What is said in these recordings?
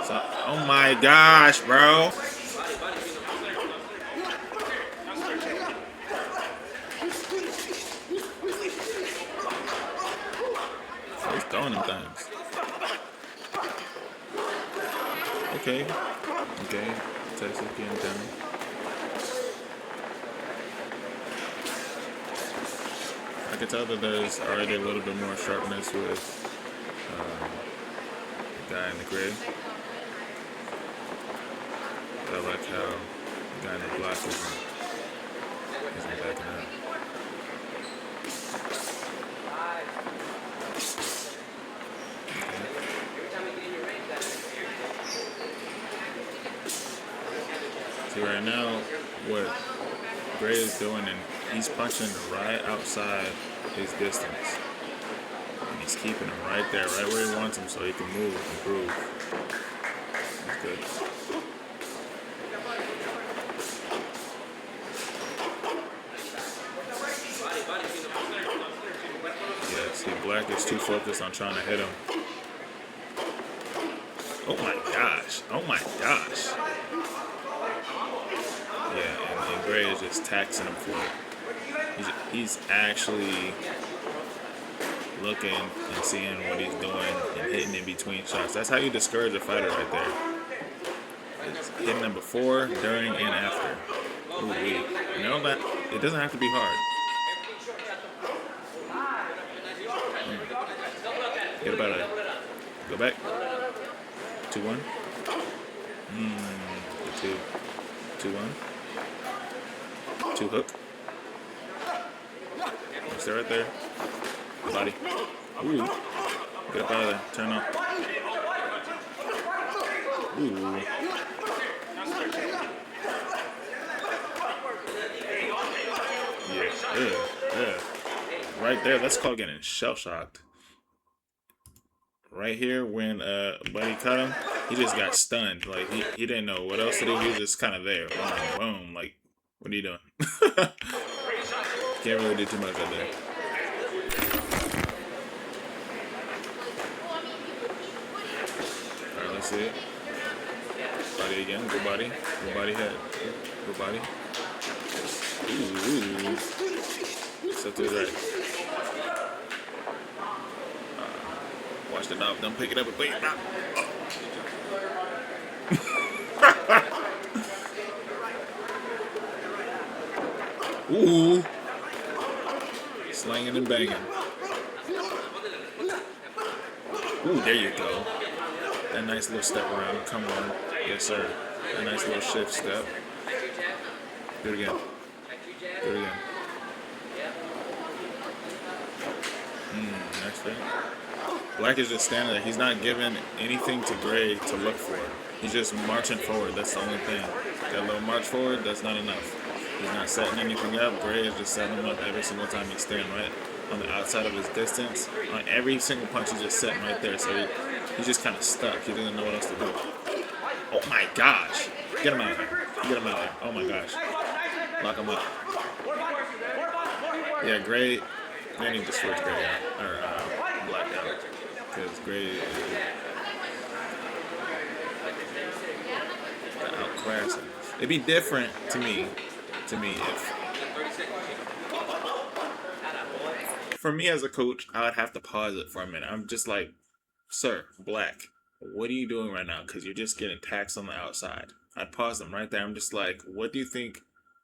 So, oh my gosh, bro. He's throwing them things. Okay. Okay. Texas getting down. I can tell that there's already a little bit more sharpness with the guy in the gray. I like how the guy in the black isn't backing up. See right now what Gray is doing, and he's punching right outside his distance. And he's keeping him right there, right where he wants him so he can move and improve. That's good. Yeah, see, Black is too focused on trying to hit him. Oh my gosh. Oh my gosh. Yeah, and Gray is just taxing him for it. He's actually looking and seeing what he's doing and hitting in between shots. That's how you discourage a fighter right there. It's hitting them before, during, and after. Ooh, wait. You know that it doesn't have to be hard. Get about it. Go back. 2-1. Good 2-1. 2 hook. Stay right there. Body. Ooh. Get up out of there. Turn up. Ooh. Yeah. Right there, that's called getting shell shocked. Right here, when Buddy cut him, he just got stunned. Like he didn't know what else to do. He was just kind of there. Boom, boom. Like, what are you doing? Can't really do too much out there. All right, let's see it. Body again. Go body. Go body head. Go body. Ooh. Step to the right. Watch the knob. Don't pick it up and pick it up. Ooh. Slanging and banging. Ooh, there you go. That nice little step around. Come on. Yes, sir. That nice little shift step. Do it again. Do it again. Next thing. Black is just standing there. He's not giving anything to Gray to look for. He's just marching forward. That's the only thing. That little march forward, that's not enough. He's not setting anything up. Gray is just setting him up every single time he's staying right on the outside of his distance. On every single punch, he's just sitting right there. So he's just kind of stuck. He doesn't know what else to do. Oh my gosh. Get him out of there. Get him out of there. Oh my gosh. Lock him up. Yeah, Gray need to switch Gray out. Or Black out. Because Gray is outclassing. It'd be different to me if, for me as a coach, I would have to pause it for a minute. I'm just like, sir, Black, what are you doing right now? Because you're just getting taxed on the outside. I'd pause them right there. I'm just like, what do you think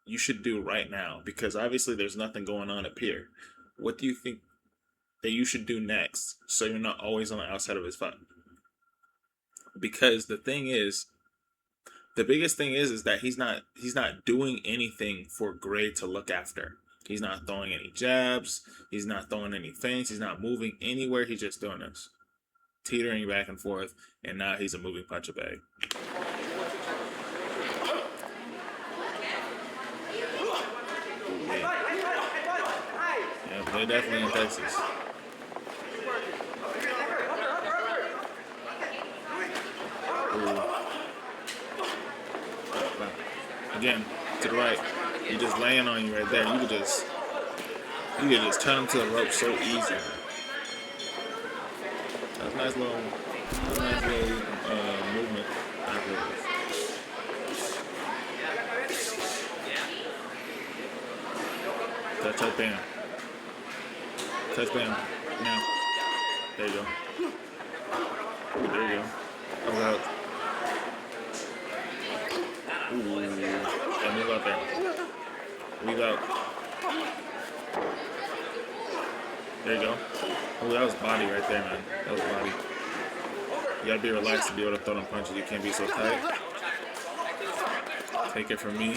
you should do right now? Because obviously there's nothing going on up here. What do you think that you should do next so you're not always on the outside of his fight? Because the biggest thing is that he's not doing anything for Gray to look after. He's not throwing any jabs. He's not throwing any feints. He's not moving anywhere. He's just doing this, teetering back and forth, and now he's a moving puncher bag. Yeah, they're definitely in Texas. Ooh. Again, to the right. He's just laying on you right there. You could just turn him to the rope so easy. That's a nice little movement. Touch bam. Touch bam. Now. There you go. Ooh, there you go. I was out. Ooh. Yeah, move out there. Move out. There you go. Oh, that was body right there, man. That was body. You gotta be relaxed to be able to throw them punches. You can't be so tight. Take it from me.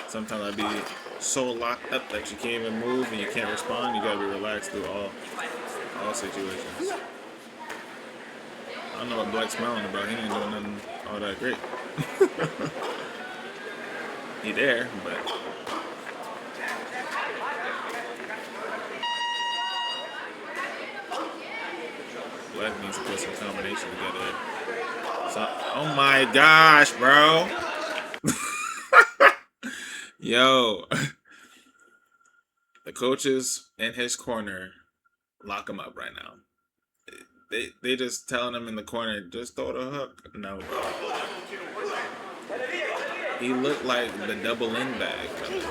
Sometimes I'd be so locked up that you can't even move and you can't respond. You gotta be relaxed through all situations. I don't know what Black's smiling about. He ain't doing nothing all that great. He there, but Black needs to put some combination together. So, oh my gosh, bro. Yo. The coaches in his corner lock him up right now. They just telling him in the corner, just throw the hook. No, bro. He looked like the double in bag, brother.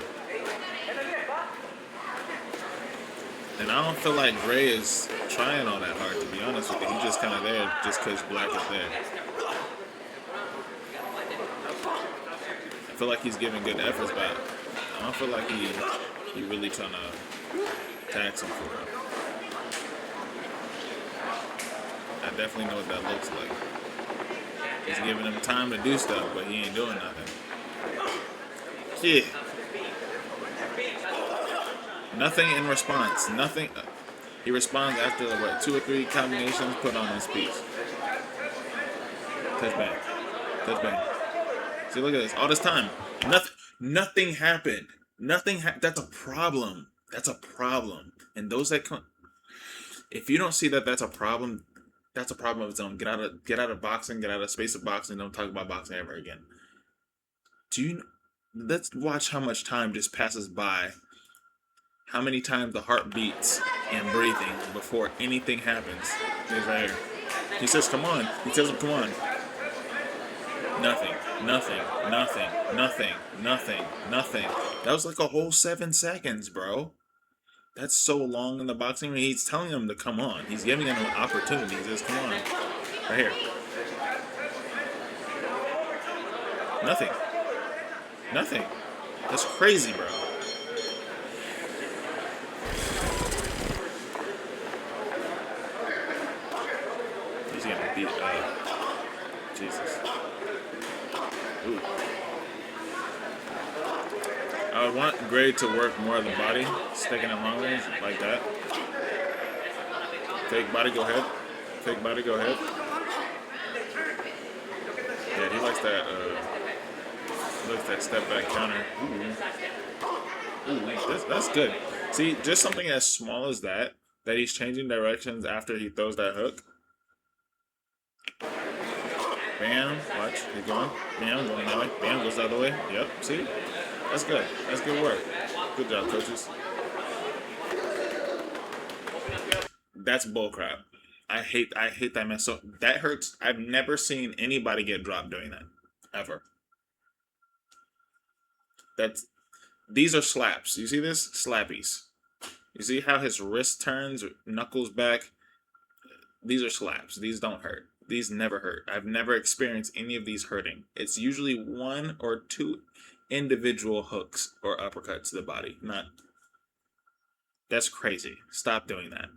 And I don't feel like Gray is trying all that hard, to be honest with you. He's just kind of there just because Black is there. I feel like he's giving good efforts, but I don't feel like he really trying to tax him for it. I definitely know what that looks like. He's giving him time to do stuff, but he ain't doing nothing. Yeah. Nothing in response. Nothing. He responds after, what, 2 or 3 combinations put on his piece. Touch bang. Touch bang. See, look at this. All this time. Nothing happened. That's a problem. That's a problem. And those that come... If you don't see that that's a problem of its own. Get out of boxing. Get out of space of boxing. Don't talk about boxing ever again. Let's watch how much time just passes by. How many times the heart beats and breathing before anything happens. He's right here. He says, come on. He tells him, come on. Nothing. That was like a whole 7 seconds, bro. That's so long in the boxing. He's telling him to come on. He's giving him an opportunity. He says, come on. Right here. Nothing. That's crazy, bro. He's getting beat up. Jesus. Ooh. I would want Gray to work more of the body, sticking it long range like that. Fake body, go ahead. Fake body, go ahead. Yeah, he likes that step back counter. Ooh, that's good. See, just something as small as that he's changing directions after he throws that hook. Bam, watch, he's going. Bam, going that way. Bam, goes the other way. Yep, see? That's good. That's good work. Good job, coaches. That's bullcrap. I hate that mess. So that hurts. I've never seen anybody get dropped doing that. Ever. These are slaps. You see this? Slappies. You see how his wrist turns, knuckles back? These are slaps. These don't hurt. These never hurt. I've never experienced any of these hurting. It's usually 1 or 2 individual hooks or uppercuts to the body. That's crazy. Stop doing that.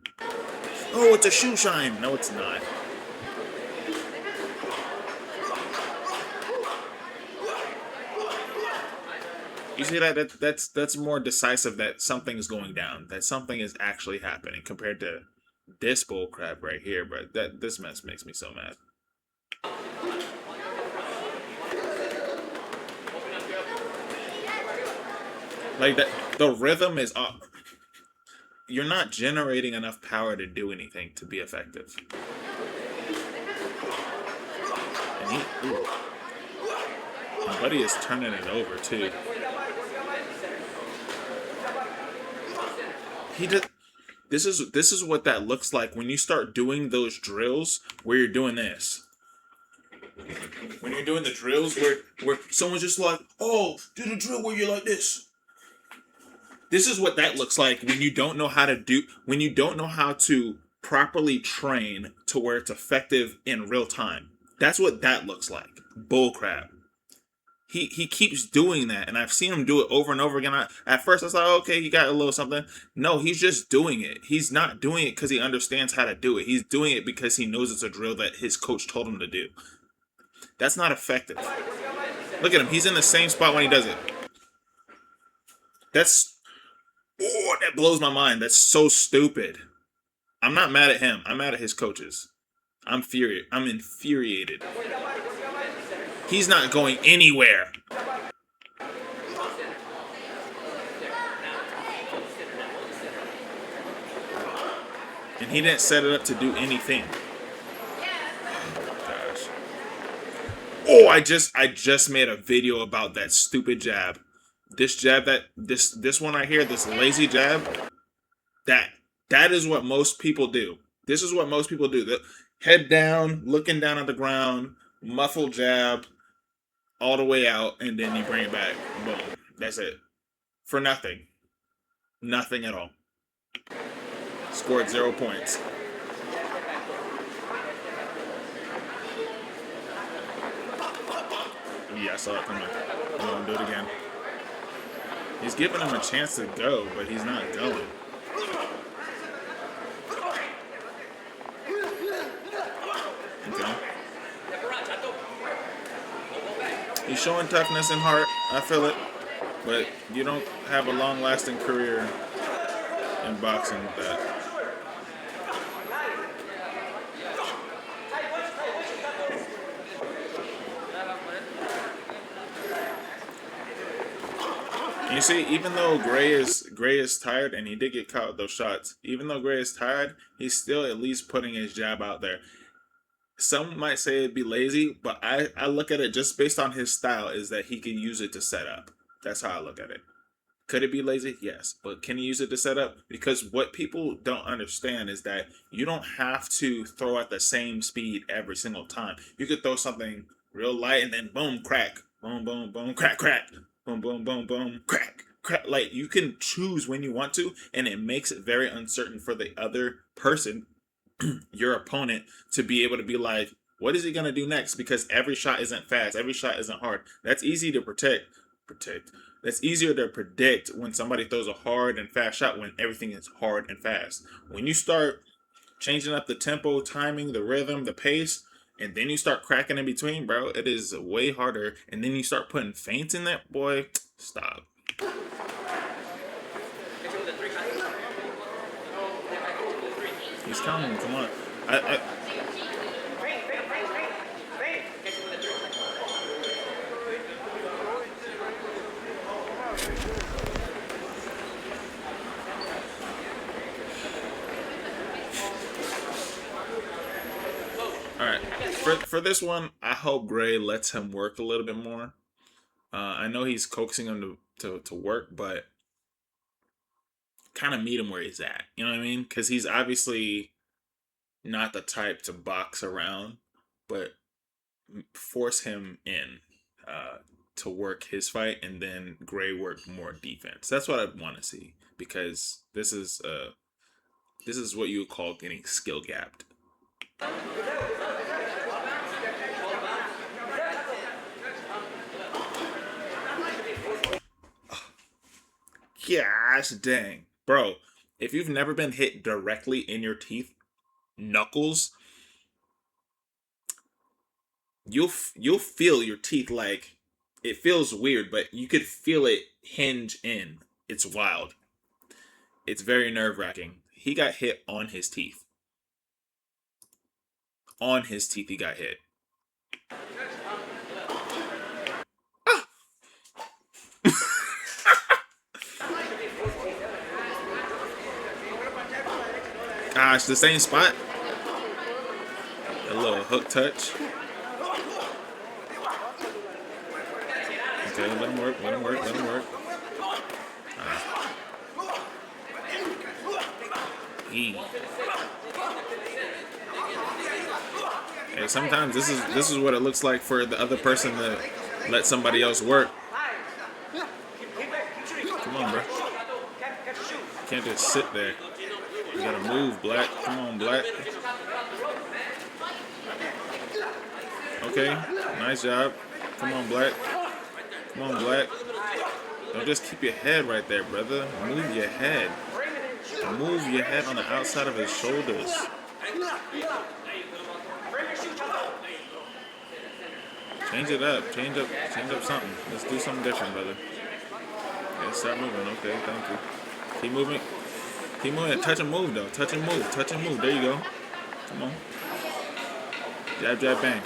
Oh, it's a shoe shine. No, it's not. You see that's more decisive that something is going down, that something is actually happening compared to this bull crap right here, but this mess makes me so mad. Like the rhythm is up. You're not generating enough power to do anything to be effective. And my buddy is turning it over too. This is what that looks like when you start doing those drills where you're doing this. When you're doing the drills where someone's just like, oh, do the drill where you're like this. This is what that looks like when you don't know how to do, when you don't know how to properly train to where it's effective in real time. That's what that looks like. Bullcrap. He keeps doing that, and I've seen him do it over and over again. At first, I was like, okay, you got a little something. No, he's just doing it. He's not doing it because he understands how to do it. He's doing it because he knows it's a drill that his coach told him to do. That's not effective. Look at him. He's in the same spot when he does it. That's, oh, that blows my mind. That's so stupid. I'm not mad at him. I'm mad at his coaches. I'm furious. I'm infuriated. He's not going anywhere. And he didn't set it up to do anything. Gosh. Oh, I just made a video about that stupid jab. This jab that this one right here, this lazy jab, that is what most people do. This is what most people do. The head down, looking down at the ground, muffled jab, all the way out, and then you bring it back. Boom. That's it. For nothing. Nothing at all. Scored 0 points. Yeah, I saw it coming. I'm gonna do it again. He's giving him a chance to go, but he's not going. Okay. He's showing toughness and heart. I feel it. But you don't have a long-lasting career in boxing with that. You see, even though Gray is tired, and he did get caught with those shots, even though Gray is tired, he's still at least putting his jab out there. Some might say it'd be lazy, but I look at it just based on his style, is that he can use it to set up. That's how I look at it. Could it be lazy? Yes. But can he use it to set up? Because what people don't understand is that you don't have to throw at the same speed every single time. You could throw something real light and then boom, crack. Boom, boom, boom, crack, crack. Boom, boom, boom, boom, crack, crack. Like, you can choose when you want to, and it makes it very uncertain for the other person, your opponent, to be able to be like, what is he going to do next? Because every shot isn't fast. Every shot isn't hard. That's easy to protect. That's easier to predict when somebody throws a hard and fast shot when everything is hard and fast. When you start changing up the tempo, timing, the rhythm, the pace, and then you start cracking in between, bro, it is way harder. And then you start putting feints in that, boy, stop. He's counting, come on. Alright, for this one, I hope Gray lets him work a little bit more. I know he's coaxing him to work, but kind of meet him where he's at. You know what I mean? Because he's obviously not the type to box around, but force him in to work his fight, and then Gray work more defense. That's what I want to see, because this is what you would call getting skill gapped. Gosh dang. Bro, if you've never been hit directly in your teeth, knuckles, you'll feel your teeth, like, it feels weird, but you could feel it hinge in. It's wild. It's very nerve-wracking. He got hit on his teeth. On his teeth he got hit. Gosh, the same spot. A little hook touch. Okay, let him work, let him work, let him work. Hey, sometimes this is what it looks like for the other person to let somebody else work. Come on, bro. can't just sit there. You gotta move, Black. Come on, Black. Okay, nice job. Come on, Black. Come on, Black. Don't just keep your head right there, brother. Move your head. Move your head on the outside of his shoulders. Change it up. Change up something. Let's do something different, brother. Yeah, start moving. Okay, thank you. Keep moving. Keep moving. Touch and move, though. Touch and move. Touch and move. There you go. Come on. Jab, jab, bang.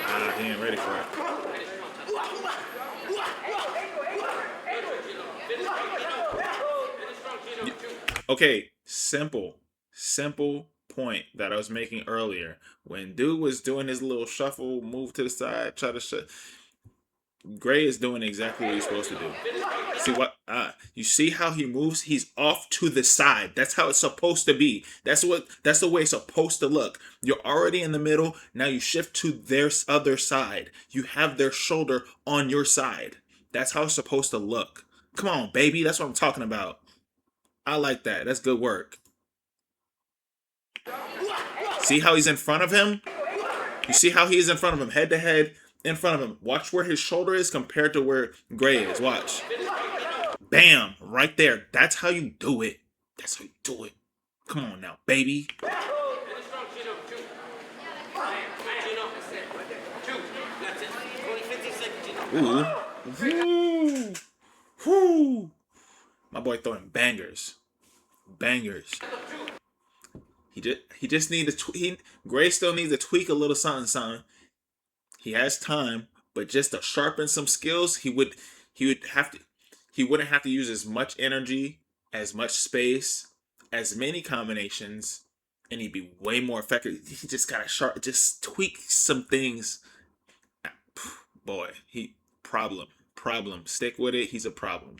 Ah, he ain't ready for it. Okay, simple point that I was making earlier. When dude was doing his little shuffle, move to the side, try to shut. Gray is doing exactly what he's supposed to do. See what? You see how he moves? He's off to the side. That's how it's supposed to be. That's the way it's supposed to look. You're already in the middle. Now you shift to their other side. You have their shoulder on your side. That's how it's supposed to look. Come on, baby. That's what I'm talking about. I like that. That's good work. See how he's in front of him? You see how he's in front of him, head to head, in front of him. Watch where his shoulder is compared to where Gray is. Watch. Bam! Right there. That's how you do it. That's how you do it. Come on now, baby. Ooh. Woo. Woo. My boy throwing bangers. Bangers. He just needs to Gray still needs to tweak a little something. He has time, but just to sharpen some skills, he wouldn't have to use as much energy, as much space, as many combinations, and he'd be way more effective. He just gotta just tweak some things. Boy, problem. Stick with it. He's a problem.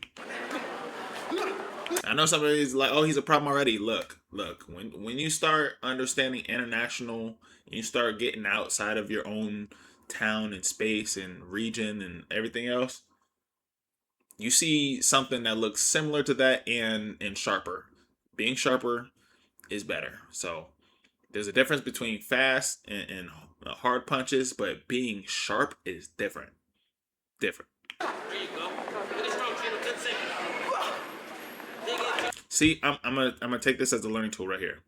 I know somebody's like, oh, he's a problem already. Look. When you start understanding international, and you start getting outside of your own town and space and region and everything else, you see something that looks similar to that and sharper. Being sharper is better. So there's a difference between fast and hard punches, but being sharp is different. See, I'm gonna take this as a learning tool right here.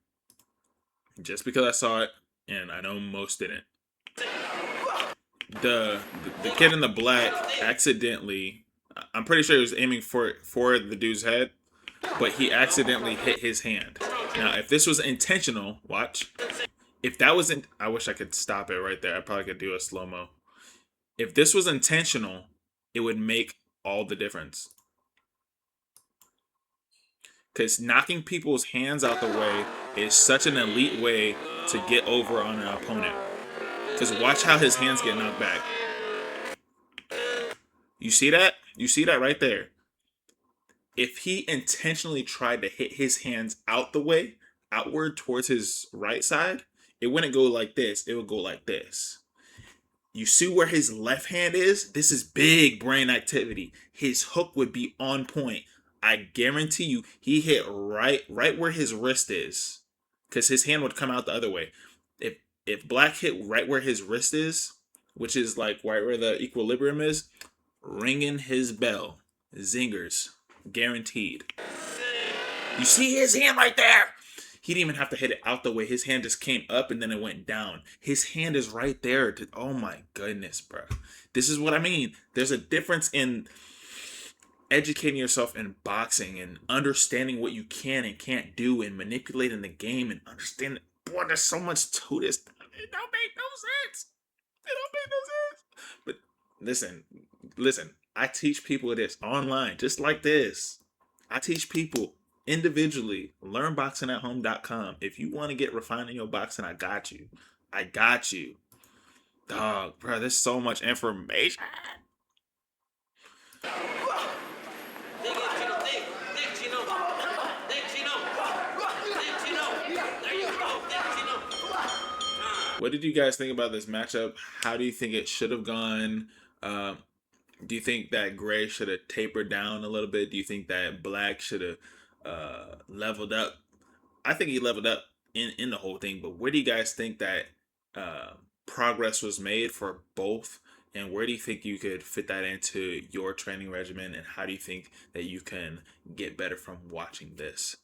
Just because I saw it, and I know most didn't. The kid in the black accidentally, I'm pretty sure he was aiming for the dude's head, but he accidentally hit his hand. Now, if this was intentional, watch. If that wasn't, I wish I could stop it right there. I probably could do a slow-mo. If this was intentional, it would make all the difference. Because knocking people's hands out the way is such an elite way to get over on an opponent. Because watch how his hands get knocked back. You see that? You see that right there? If he intentionally tried to hit his hands out the way, outward towards his right side, it wouldn't go like this. It would go like this. You see where his left hand is? This is big brain activity. His hook would be on point. I guarantee you, he hit right where his wrist is, because his hand would come out the other way. If Black hit right where his wrist is, which is like right where the equilibrium is, ringing his bell, zingers, guaranteed. You see his hand right there? He didn't even have to hit it out the way. His hand just came up and then it went down. His hand is right there. Oh my goodness, bro. This is what I mean. There's a difference in educating yourself in boxing and understanding what you can and can't do and manipulating the game and understanding. Boy, there's so much to this. It don't make no sense. But listen. I teach people this online, just like this. I teach people individually. LearnBoxingAtHome.com. If you want to get refined in your boxing, I got you. Dog, bro, there's so much information. What did you guys think about this matchup? How do you think it should have gone? Do you think that Gray should have tapered down a little bit? Do you think that Black should have leveled up. I think he leveled up in the whole thing. But where do you guys think that uh, progress was made for both? And where do you think you could fit that into your training regimen? And how do you think that you can get better from watching this?